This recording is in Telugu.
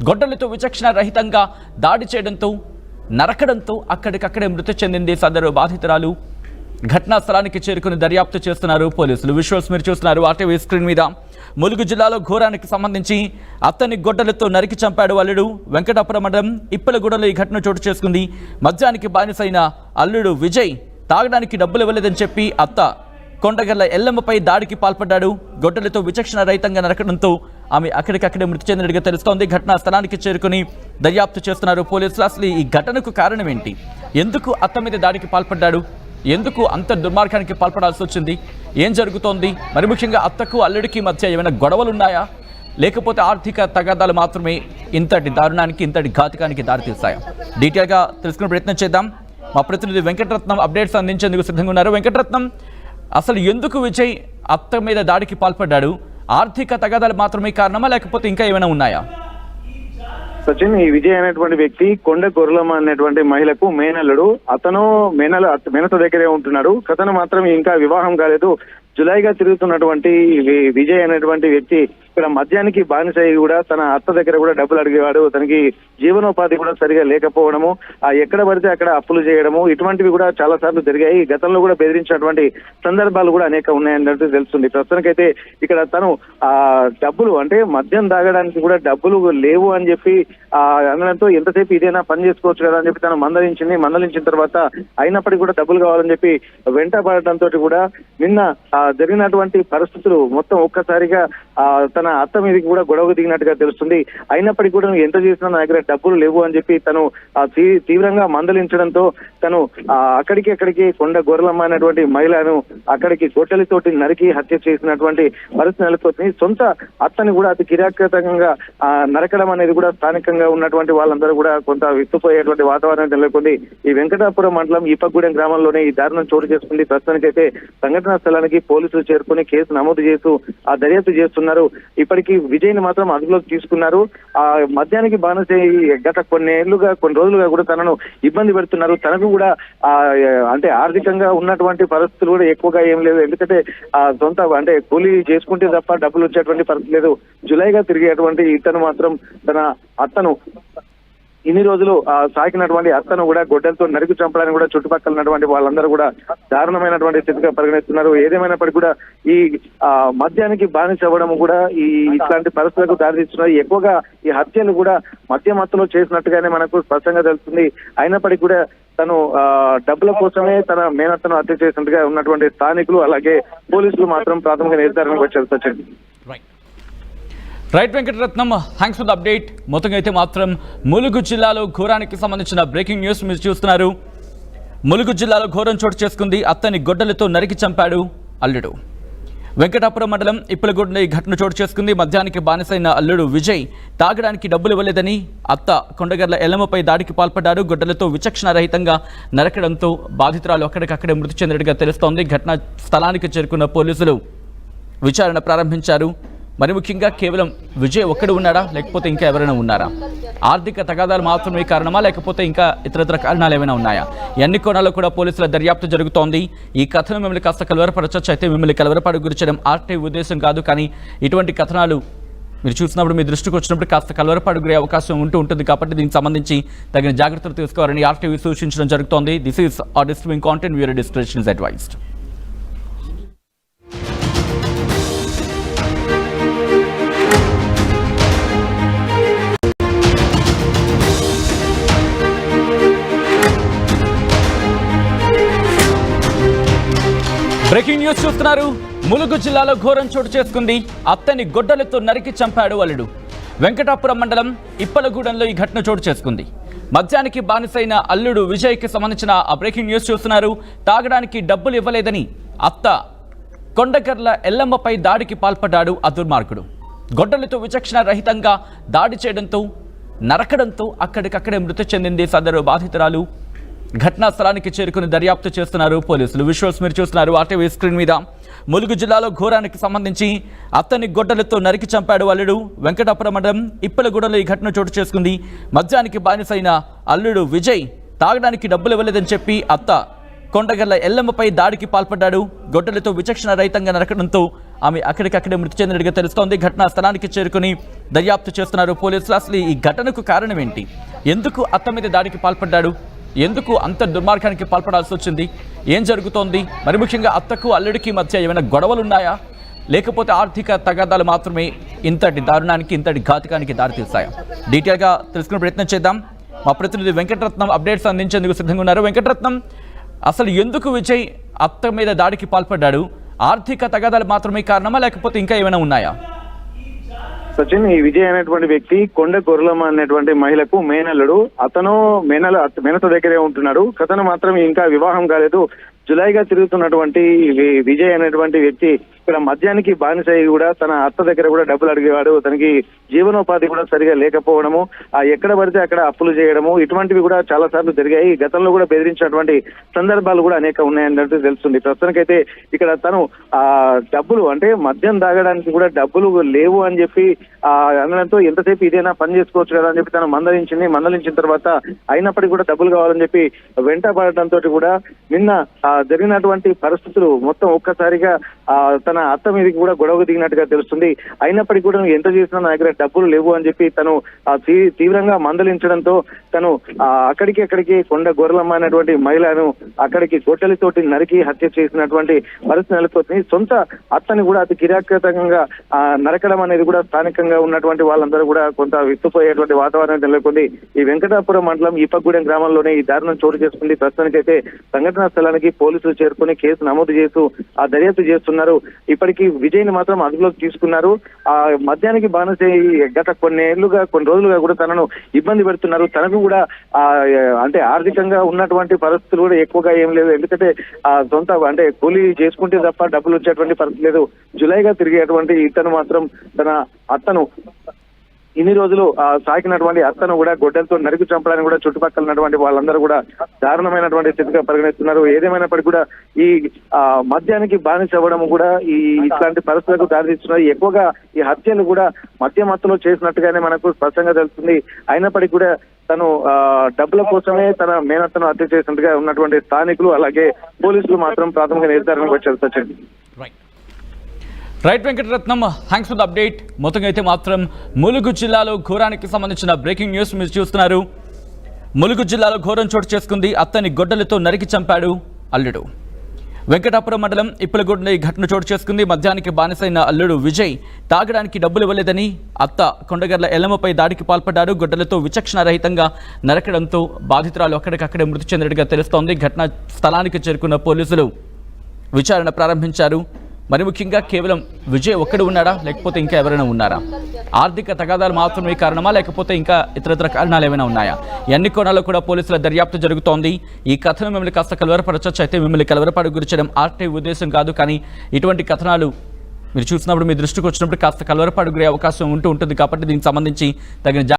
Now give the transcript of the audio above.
గొడ్డలితో విచక్షణ రహితంగా దాడి చేయడంతో నరకడంతో అక్కడికక్కడే మృతి చెందింది సదరు బాధితురాలు. ఘటనా స్థలానికి చేరుకుని దర్యాప్తు చేస్తున్నారు పోలీసులు. విజువల్స్ మీరు చూస్తున్నారు ఆర్టీవీ స్క్రీన్ మీద. ములుగు జిల్లాలో ఘోరానికి సంబంధించి అత్తని గొడ్డలతో నరికి చంపాడు అల్లుడు. వెంకటాపురం మండలం ఇప్పలగూడలో ఈ ఘటన చోటు చేసుకుంది. మద్యానికి బానిసైన అల్లుడు విజయ్ తాగడానికి డబ్బులు ఇవ్వలేదని చెప్పి అత్త కొండగర్ల ఎల్లమ్మపై దాడికి పాల్పడ్డాడు. గొడ్డలతో విచక్షణ రహితంగా నరకడంతో ఆమె అక్కడికక్కడే మృతి చెందినట్టుగా తెలుస్తోంది. ఘటనా స్థలానికి చేరుకుని దర్యాప్తు చేస్తున్నారు పోలీసులు. అసలు ఈ ఘటనకు కారణం ఏంటి? ఎందుకు అత్త మీద దాడికి పాల్పడ్డాడు? ఎందుకు అంత దుర్మార్గానికి పాల్పడాల్సి వచ్చింది? ఏం జరుగుతోంది? మరి ముఖ్యంగా అత్తకు అల్లుడికి మధ్య ఏమైనా గొడవలు ఉన్నాయా, లేకపోతే ఆర్థిక తగాదాలు మాత్రమే ఇంతటి దారుణానికి, ఇంతటి ఘాతుకానికి దారితీస్తాయా? డీటెయిల్గా తెలుసుకునే ప్రయత్నం చేద్దాం. మా ప్రతినిధి వెంకటరత్నం అప్డేట్స్ అందించేందుకు సిద్ధంగా ఉన్నారు. వెంకటరత్నం, అసలు ఎందుకు విజయ్ అత్త మీద దాడికి పాల్పడ్డాడు? ఆర్థిక తగాదాలు మాత్రమే కారణమా, లేకపోతే ఇంకా ఏమైనా ఉన్నాయా? సచిన్, ఈ విజయ్ అనేటువంటి వ్యక్తి కొండ గొర్రెలమ్మ అనేటువంటి మహిళకు మేనల్లుడు. అతను మేనత దగ్గరే ఉంటున్నాడు. కథను మాత్రం ఇంకా వివాహం కాలేదు. జులైగా తిరుగుతున్నటువంటి విజయ్ అనేటువంటి వ్యక్తి ఇక్కడ మద్యానికి బానిసై కూడా తన అత్త దగ్గర కూడా డబ్బులు అడిగేవాడు. తనకి జీవనోపాధి కూడా సరిగా లేకపోవడము, ఎక్కడ పడితే అక్కడ అప్పులు చేయడము, ఇటువంటివి కూడా చాలా సార్లు జరిగాయి. గతంలో కూడా బెదిరించినటువంటి సందర్భాలు కూడా అనేక ఉన్నాయన్నట్టు తెలుస్తుంది. ప్రస్తుతానికైతే ఇక్కడ తను డబ్బులు అంటే మద్యం తాగడానికి కూడా డబ్బులు లేవు అని చెప్పి అనడంతో ఎంతసేపు ఇదేనా పని చేసుకోవచ్చు కదా అని చెప్పి తను మందలించిన తర్వాత అయినప్పటికీ కూడా డబ్బులు కావాలని చెప్పి వెంట పడటంతో కూడా నిన్న జరిగినటువంటి పరిస్థితులు మొత్తం ఒక్కసారిగా తన అత్త మీదకి కూడా గొడవ దిగినట్టుగా తెలుస్తుంది. అయినప్పటికీ కూడా ఎంత చేసినా నా దగ్గర డబ్బులు లేవు అని చెప్పి తను తీవ్రంగా మందలించడంతో తను అక్కడికి కొండ గొర్రెలమ్మ అనేటువంటి మహిళను అక్కడికి గొడ్డలితోటి నరికి హత్య చేసినటువంటి పరిస్థితి నెలకొంది. సొంత అత్తని కూడా అతి కిరాతకంగా నరకడం అనేది కూడా స్థానికంగా ఉన్నటువంటి వాళ్ళందరూ కూడా కొంత విస్తుపోయేటువంటి వాతావరణం నెలకొంది. ఈ వెంకటాపురం మండలం ఇప్పగూడెం గ్రామంలోనే ఈ దారుణం చోటు చేసుకుంది. ప్రస్తుతానికైతే సంఘటనా స్థలానికి పోలీసులు చేరుకుని కేసు నమోదు చేస్తూ దర్యాప్తు చేస్తున్నారు. ఇప్పటికీ విజయ్ ని మాత్రం అదుపులోకి తీసుకున్నారు. మద్యానికి బానిస గత కొన్ని రోజులుగా కూడా తనను ఇబ్బంది పెడుతున్నారు. తనకు కూడా అంటే ఆర్థికంగా ఉన్నటువంటి పరిస్థితులు కూడా ఎక్కువగా ఏం లేదు. ఎందుకంటే సొంత అంటే కూలీ చేసుకుంటే తప్ప డబ్బులు వచ్చేటువంటి పరిస్థితి లేదు. జులైగా తిరిగేటువంటి ఇతను మాత్రం తన అత్తను ఇన్ని రోజులు సాకినటువంటి అత్తను కూడా గొడ్డలతో నరికి చంపడానికి కూడా చుట్టుపక్కల ఉన్నటువంటి వాళ్ళందరూ కూడా దారుణమైనటువంటి స్థితిగా పరిగణిస్తున్నారు. ఏదేమైనప్పటికీ కూడా ఈ మద్యానికి బానిస అవ్వడం కూడా ఇట్లాంటి పరిస్థితులకు దారితీస్తున్నారు. ఎక్కువగా ఈ హత్యలు కూడా మద్యమత్తులో చేసినట్టుగానే మనకు స్పష్టంగా తెలుస్తుంది. అయినప్పటికీ కూడా తను డబ్బుల కోసమే తన మేనత్తను హత్య చేసినట్టుగా ఉన్నటువంటి స్థానికులు అలాగే పోలీసులు మాత్రం ప్రాథమిక నిర్ధారణకు వచ్చారు. Sachin, right Venkataratnam, thanks for the update. మొత్తంగా అయితే మాత్రం ములుగు జిల్లాలో ఘోరానికి సంబంధించిన బ్రేకింగ్ న్యూస్ మీరు చూస్తున్నారు. ములుగు జిల్లాలో ఘోరం చోటు చేసుకుంది. అత్తని గొడ్డలతో నరికి చంపాడు అల్లుడు. వెంకటాపురం మండలం ఇప్పలగూడలో ఈ ఘటన చోటు చేసుకుంది. మద్యానికి బానిసైన అల్లుడు విజయ్ తాగడానికి డబ్బులు ఇవ్వలేదని అత్త కొండగర్ల ఎల్లమ్మపై దాడికి పాల్పడ్డాడు. గొడ్డలతో విచక్షణ రహితంగా నరకడంతో బాధితురాలు అక్కడికక్కడే మృతి చెందినట్టుగా తెలుస్తోంది. ఘటనా స్థలానికి చేరుకున్న పోలీసులు విచారణ ప్రారంభించారు. మరి ముఖ్యంగా కేవలం విజయ్ ఒక్కడు ఉన్నాడా, లేకపోతే ఇంకా ఎవరైనా ఉన్నారా? ఆర్థిక తగాదాలు మాత్రమే కారణమా, లేకపోతే ఇంకా ఇతరత్ర కారణాలు ఏమైనా ఉన్నాయా? అన్ని కోణాల్లో కూడా పోలీసుల దర్యాప్తు జరుగుతోంది. ఈ కథనం మిమ్మల్ని కాస్త కలవరపరచచ్చు. అయితే మిమ్మల్ని కలవరపాటు గురించడం ఆర్టీవీ ఉద్దేశం కాదు. కానీ ఇటువంటి కథనాలు మీరు చూసినప్పుడు మీ దృష్టికి వచ్చినప్పుడు కాస్త కలవరపాటు గురే అవకాశం ఉంటుంది. కాబట్టి దీనికి సంబంధించి తగిన జాగ్రత్తలు తీసుకోవాలని ఆర్టీవీ సూచించడం జరుగుతోంది. దిస్ ఈస్ ఆ disturbing content. Viewer description is advised. Breaking news చూస్తున్నారు. ములుగు జిల్లాలో ఘోరం చోటు చేసుకుంది. అత్తని గొడ్డలతో నరికి చంపాడు అల్లుడు. వెంకటాపురం మండలం ఇప్పలగూడెంలో ఈ ఘటన చోటు చేసుకుంది. మద్యానికి బానిసైన అల్లుడు విజయ్కి సంబంధించిన ఆ బ్రేకింగ్ న్యూస్ చూస్తున్నారు. తాగడానికి డబ్బులు ఇవ్వలేదని అత్త కొండగర్ల ఎల్లమ్మపై దాడికి పాల్పడ్డాడు ఆ దుర్మార్గుడు. గొడ్డలతో విచక్షణ రహితంగా దాడి చేయడంతో నరకడంతో అక్కడికక్కడే మృతి చెందింది సదరు బాధితురాలు. ఘటనా స్థలానికి చేరుకుని దర్యాప్తు చేస్తున్నారు పోలీసులు. విజువల్స్ మీరు చూస్తున్నారు ఆర్టీవీ స్క్రీన్ మీద. ములుగు జిల్లాలో ఘోరానికి సంబంధించి అత్తని గొడ్డలతో నరికి చంపాడు అల్లుడు. వెంకటాపురం మండలం ఇప్పలగూడలో ఈ ఘటన చోటు చేసుకుంది. మద్యానికి బానిసైన అల్లుడు విజయ్ తాగడానికి డబ్బులు ఇవ్వలేదని చెప్పి అత్త కొండగర్ల ఎల్లమ్మపై దాడికి పాల్పడ్డాడు. గొడ్డలతో విచక్షణ రహితంగా నరకడంతో ఆమె అక్కడికక్కడే మృతి చెందినట్టుగా తెలుస్తోంది. ఘటనా స్థలానికి చేరుకుని దర్యాప్తు చేస్తున్నారు పోలీసులు. అసలు ఈ ఘటనకు కారణం ఏంటి? ఎందుకు అత్త మీద దాడికి పాల్పడ్డాడు? ఎందుకు అంత దుర్మార్గానికి పాల్పడాల్సి వచ్చింది? ఏం జరుగుతోంది? మరి ముఖ్యంగా అత్తకు అల్లుడికి మధ్య ఏమైనా గొడవలు ఉన్నాయా, లేకపోతే ఆర్థిక తగాదాలు మాత్రమే ఇంతటి దారుణానికి, ఇంతటి ఘాతుకానికి దారితీస్తాయా? డీటెయిల్గా తెలుసుకునే ప్రయత్నం చేద్దాం. మా ప్రతినిధి వెంకటరత్నం అప్డేట్స్ అందించేందుకు సిద్ధంగా ఉన్నారు. వెంకటరత్నం, అసలు ఎందుకు విజయ్ అత్త మీద దాడికి పాల్పడ్డాడు? ఆర్థిక తగాదాలు మాత్రమే కారణమా, లేకపోతే ఇంకా ఏమైనా ఉన్నాయా? సచిన్, ఈ విజయ్ అనేటువంటి వ్యక్తి కొండ గొర్రెలమ్మ అనేటువంటి మహిళకు మేనల్లుడు. అతను మేనత దగ్గరే ఉంటున్నాడు. కథను మాత్రం ఇంకా వివాహం కాలేదు. జులైగా తిరుగుతున్నటువంటి విజయ్ అనేటువంటి వ్యక్తి ఇక్కడ మద్యానికి బానిసై కూడా తన అత్త దగ్గర కూడా డబ్బులు అడిగేవాడు. తనకి జీవనోపాధి కూడా సరిగా లేకపోవడము, ఎక్కడ పడితే అక్కడ అప్పులు చేయడము, ఇటువంటివి కూడా చాలా సార్లు జరిగాయి. గతంలో కూడా బెదిరించినటువంటి సందర్భాలు కూడా అనేక ఉన్నాయన్నట్టు తెలుస్తుంది. ప్రస్తుతానికైతే ఇక్కడ తను డబ్బులు అంటే మద్యం తాగడానికి కూడా డబ్బులు లేవు అని చెప్పి అనడంతో ఎంతసేపు ఇదేనా పని చేసుకోవచ్చు కదా అని చెప్పి తను మందలించిన తర్వాత అయినప్పటికీ కూడా డబ్బులు కావాలని చెప్పి వెంట పడటంతో కూడా నిన్న జరిగినటువంటి పరిస్థితులు మొత్తం ఒక్కసారిగా తన అత్త మీదకి కూడా గొడవ దిగినట్టుగా తెలుస్తుంది. అయినప్పటికీ కూడా ఎంత చేసినా నా దగ్గర డబ్బులు లేవు అని చెప్పి తను తీవ్రంగా మందలించడంతో తను అక్కడికి కొండ గొర్రెలమ్మ అనేటువంటి మహిళను అక్కడికి గొడ్డలితోటి నరికి హత్య చేసినటువంటి పరిస్థితి నెలకొంది. సొంత అత్తని కూడా అతి కిరాతకంగా నరకడం అనేది కూడా స్థానికంగా ఉన్నటువంటి వాళ్ళందరూ కూడా కొంత విస్తుపోయేటువంటి వాతావరణం నెలకొంది. ఈ వెంకటాపురం మండలం ఈపగూడెం గ్రామంలోనే ఈ దారుణం చోటు చేసుకుంది. ప్రస్తుతానికైతే సంఘటనా స్థలానికి పోలీసులు చేరుకుని కేసు నమోదు చేస్తూ దర్యాప్తు చేస్తున్నారు. ఇప్పటికీ విజయ్ ని మాత్రం అదుపులోకి తీసుకున్నారు. మద్యానికి బానిస గత కొన్ని రోజులుగా కూడా తనను ఇబ్బంది పెడుతున్నారు. తనకు కూడా అంటే ఆర్థికంగా ఉన్నటువంటి పరిస్థితులు కూడా ఎక్కువగా ఏం లేదు. ఎందుకంటే సొంత అంటే కూలీ చేసుకుంటే తప్ప డబ్బులు వచ్చేటువంటి పరిస్థితి లేదు. జులైగా తిరిగేటువంటి ఇతను మాత్రం తన అత్తను ఇన్ని రోజులు సాకినటువంటి అత్తను కూడా గొడ్డలతో నరికి చంపడానికి కూడా చుట్టుపక్కల ఉన్నటువంటి వాళ్ళందరూ కూడా దారుణమైనటువంటి స్థితిగా పరిగణిస్తున్నారు. ఏదేమైనప్పటికీ కూడా ఈ మద్యానికి బానిస అవ్వడం కూడా ఇట్లాంటి పరిస్థితులకు దారితీస్తున్నారు. ఎక్కువగా ఈ హత్యలు కూడా మద్య మత్తులో చేసినట్టుగానే మనకు స్పష్టంగా తెలుస్తుంది. అయినప్పటికీ కూడా తను డబ్బుల కోసమే తన మేనత్తను హత్య చేసినట్టుగా ఉన్నటువంటి స్థానికులు అలాగే పోలీసులు మాత్రం ప్రాథమిక నిర్ధారణకు వచ్చారు. Sachin, right Venkataratnam, thanks for the update. మొత్తంగా అయితే మాత్రం ములుగు జిల్లాలో ఘోరానికి సంబంధించిన బ్రేకింగ్ న్యూస్ మీరు చూస్తున్నారు. ములుగు జిల్లాలో ఘోరం చోటు చేసుకుంది. అత్తని గొడ్డలతో నరికి చంపాడు అల్లుడు. వెంకటాపురం మండలం ఇప్పలగూడలో ఈ ఘటన చోటు చేసుకుంది. మద్యానికి బానిసైన అల్లుడు విజయ్ తాగడానికి డబ్బులు ఇవ్వలేదని అత్త కొండగర్ల ఎల్లమ్మపై దాడికి పాల్పడ్డాడు. గొడ్డలతో విచక్షణ రహితంగా నరకడంతో బాధితురాలు అక్కడికక్కడే మృతి చెందినట్టుగా తెలుస్తోంది. ఘటనా స్థలానికి చేరుకున్న పోలీసులు విచారణ ప్రారంభించారు. మరి ముఖ్యంగా కేవలం విజయ్ ఒక్కడు ఉన్నాడా, లేకపోతే ఇంకా ఎవరైనా ఉన్నారా? ఆర్థిక తగాదాలు మాత్రమే కారణమా, లేకపోతే ఇంకా ఇతరత్ర కారణాలు ఏమైనా ఉన్నాయా? అన్ని కోణాల్లో కూడా పోలీసుల దర్యాప్తు జరుగుతోంది. ఈ కథనం మిమ్మల్ని కాస్త కలవరపరచచ్చు. అయితే మిమ్మల్ని కలవరపాటు గురించడం ఆర్టీ ఉద్దేశం కాదు. కానీ ఇటువంటి కథనాలు మీరు చూసినప్పుడు మీ దృష్టికి వచ్చినప్పుడు కాస్త కలవరపాటు గురే అవకాశం ఉంటుంది. కాబట్టి దీనికి సంబంధించి తగిన